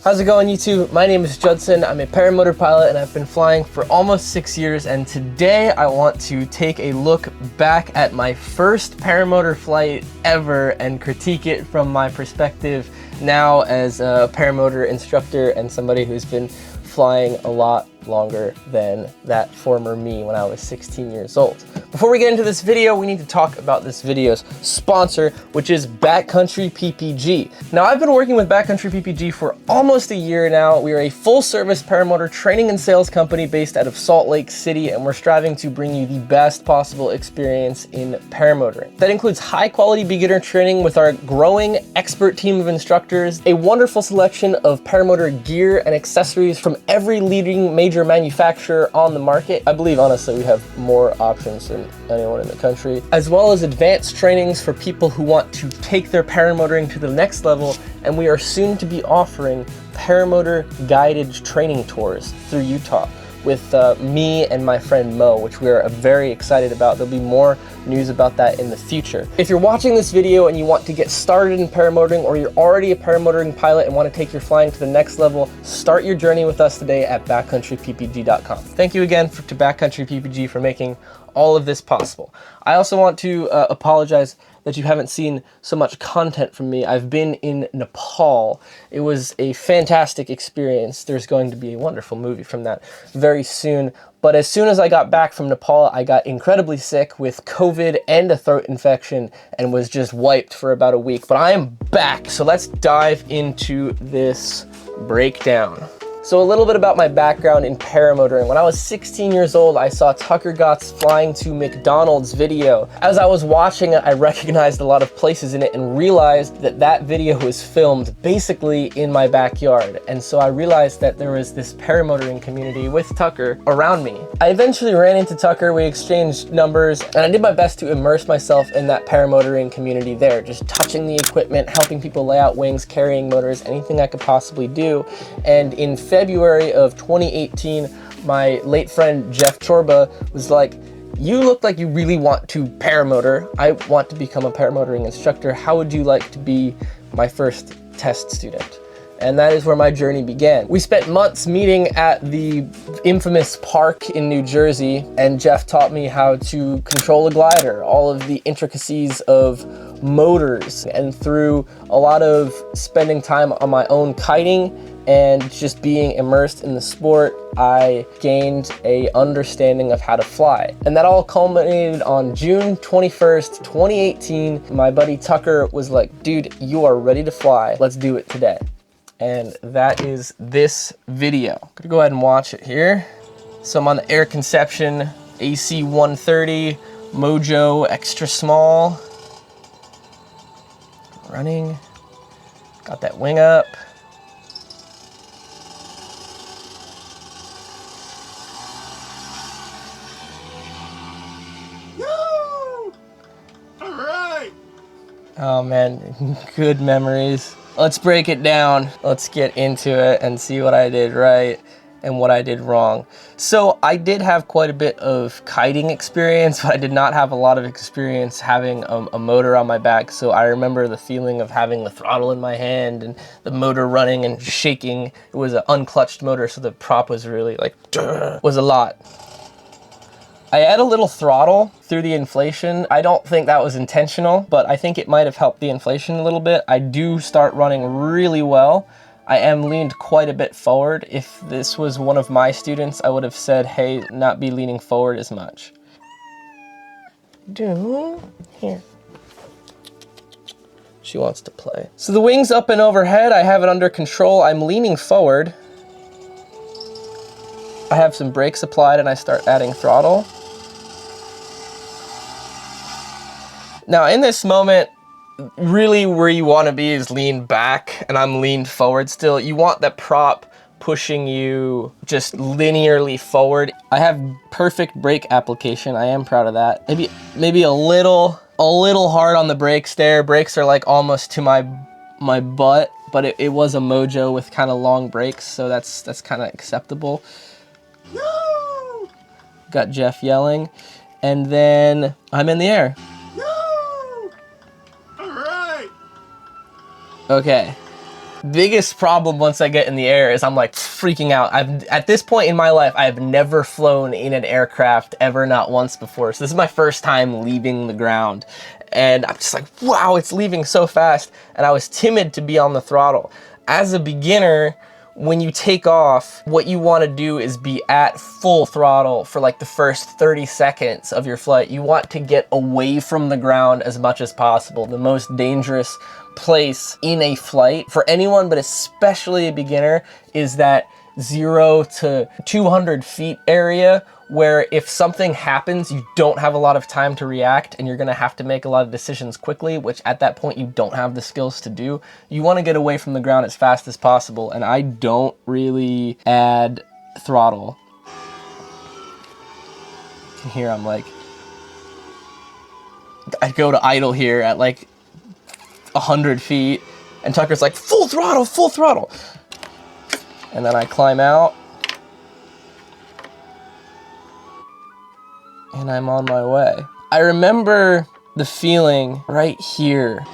How's it going, YouTube? My name is Judson. I'm a paramotor pilot and I've been flying for almost 6 years, and today I want to take a look back at my first paramotor flight ever and critique it from my perspective now as a paramotor instructor and somebody who's been flying a lot longer than that former me when I was 16 years old. Before we get into this video, we need to talk about this video's sponsor, which is Backcountry PPG. Now, I've been working with Backcountry PPG for almost a year now. We are a full-service paramotor training and sales company based out of Salt Lake City, and we're striving to bring you the best possible experience in paramotoring. That includes high-quality beginner training with our growing expert team of instructors, a wonderful selection of paramotor gear and accessories from every leading major manufacturer on the market. I believe, honestly, we have more options than anyone in the country, as well as advanced trainings for people who want to take their paramotoring to the next level, and we are soon to be offering paramotor guided training tours through Utah with me and my friend Mo, which we are very excited about. There'll be more news about that in the future. If you're watching this video and you want to get started in paramotoring, or you're already a paramotoring pilot and want to take your flying to the next level, start your journey with us today at backcountryppg.com. Thank you again to Backcountry PPG for making all of this possible. I also want to apologize that you haven't seen so much content from me. I've been in Nepal. It was a fantastic experience. There's going to be a wonderful movie from that very soon. But as soon as I got back from Nepal, I got incredibly sick with COVID and a throat infection and was just wiped for about a week. But I am back, so let's dive into this breakdown. So a little bit about my background in paramotoring. When I was 16 years old, I saw Tucker Gott's Flying to McDonald's video. As I was watching it, I recognized a lot of places in it and realized that that video was filmed basically in my backyard. And so I realized that there was this paramotoring community with Tucker around me. I eventually ran into Tucker, we exchanged numbers, and I did my best to immerse myself in that paramotoring community there, just touching the equipment, helping people lay out wings, carrying motors, anything I could possibly do. And in February of 2018, my late friend Jeff Chorba was like, "You look like you really want to paramotor. I want to become a paramotoring instructor. How would you like to be my first test student?" And that is where my journey began. We spent months meeting at the infamous park in New Jersey, and Jeff taught me how to control a glider, all of the intricacies of motors, and through a lot of spending time on my own kiting and just being immersed in the sport, I gained a understanding of how to fly. And that all culminated on June 21st, 2018. My buddy Tucker was like, "Dude, you are ready to fly. Let's do it today." And that is this video. I'm gonna go ahead and watch it here. So I'm on the Air Conception AC 130 Mojo extra small. Running, got that wing up. Oh man, good memories. Let's break it down. Let's get into it and see what I did right and what I did wrong. So I did have quite a bit of kiting experience, but I did not have a lot of experience having a motor on my back. So I remember the feeling of having the throttle in my hand and the motor running and shaking. It was an unclutched motor, so the prop was really like, was a lot. I add a little throttle through the inflation. I don't think that was intentional, but I think it might have helped the inflation a little bit. I do start running really well. I am leaned quite a bit forward. If this was one of my students, I would have said, hey, not be leaning forward as much. Here. She wants to play. So the wing's up and overhead. I have it under control. I'm leaning forward. I have some brakes applied and I start adding throttle. Now in this moment, really where you want to be is lean back, and I'm leaned forward still. You want the prop pushing you just linearly forward. I have perfect brake application. I am proud of that. Maybe a little hard on the brakes there. Brakes are like almost to my butt, but it was a Mojo with kind of long brakes, so that's kind of acceptable. No! Got Jeff yelling, and then I'm in the air. No! All right. Okay. Biggest problem once I get in the air is I'm like freaking out. At this point in my life, I've never flown in an aircraft ever, not once before. So this is my first time leaving the ground. And I'm just like, wow, it's leaving so fast. And I was timid to be on the throttle. As a beginner, when you take off, what you want to do is be at full throttle for like the first 30 seconds of your flight. You want to get away from the ground as much as possible. The most dangerous place in a flight for anyone, but especially a beginner, is that 0 to 200 feet area, where if something happens, you don't have a lot of time to react and you're gonna have to make a lot of decisions quickly, which at that point you don't have the skills to do. You wanna get away from the ground as fast as possible, and I don't really add throttle. You can hear I'm like, I go to idle here at like 100 feet, and Tucker's like, full throttle, full throttle. And then I climb out, and I'm on my way. I remember the feeling right here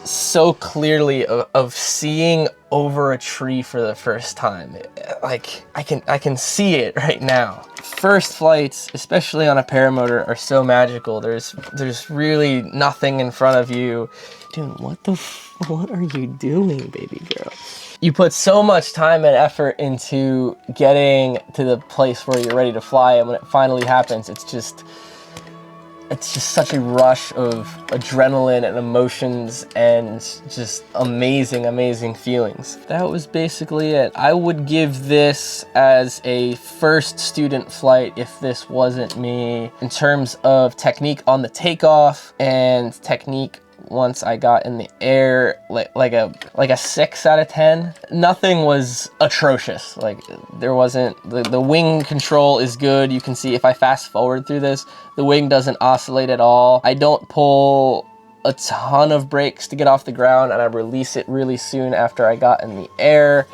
so clearly of seeing over a tree for the first time. Like, I can see it right now. First flights, especially on a paramotor, are so magical. There's really nothing in front of you. Dude, what are you doing, baby girl? You put so much time and effort into getting to the place where you're ready to fly, and when it finally happens, it's just such a rush of adrenaline and emotions and just amazing, amazing feelings. That was basically it. I would give this as a first student flight if this wasn't me, in terms of technique on the takeoff and technique once I got in the air, like a 6 out of 10. Nothing was atrocious. Like, there wasn't, the wing control is good. You can see if I fast forward through this, the wing doesn't oscillate at all. I don't pull a ton of brakes to get off the ground, and I release it really soon after I got in the air.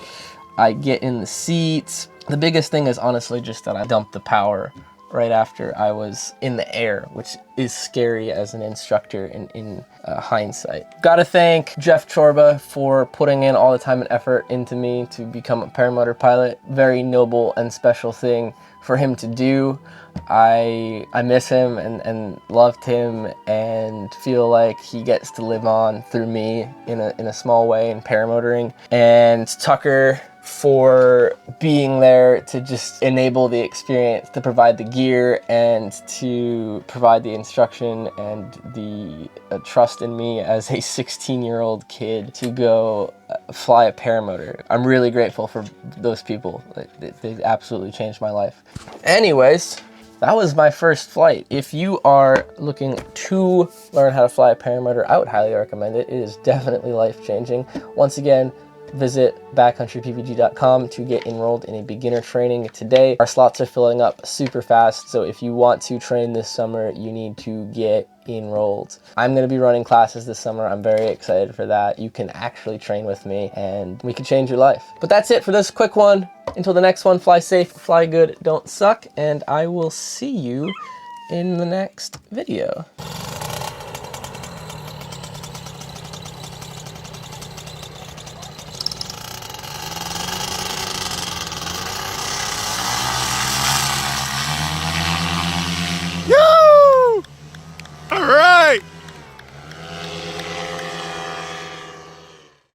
I get in the seats. The biggest thing is honestly just that I dumped the power right after I was in the air, which is scary as an instructor in hindsight. Gotta thank Jeff Chorba for putting in all the time and effort into me to become a paramotor pilot. Very noble and special thing for him to do. I miss him and loved him, and feel like he gets to live on through me in a small way in paramotoring. And Tucker for being there to just enable the experience, to provide the gear and to provide the instruction and the trust in me as a 16-year-old kid to go fly a paramotor. I'm really grateful for those people. They absolutely changed my life. Anyways, that was my first flight. If you are looking to learn how to fly a paramotor, I would highly recommend it. It is definitely life-changing. Once again, visit backcountrypvg.com to get enrolled in a beginner training today. Our slots are filling up super fast, so if you want to train this summer, you need to get enrolled. I'm going to be running classes this summer. I'm very excited for that. You can actually train with me, and we can change your life. But that's it for this quick one. Until the next one, fly safe, fly good, don't suck, and I will see you in the next video.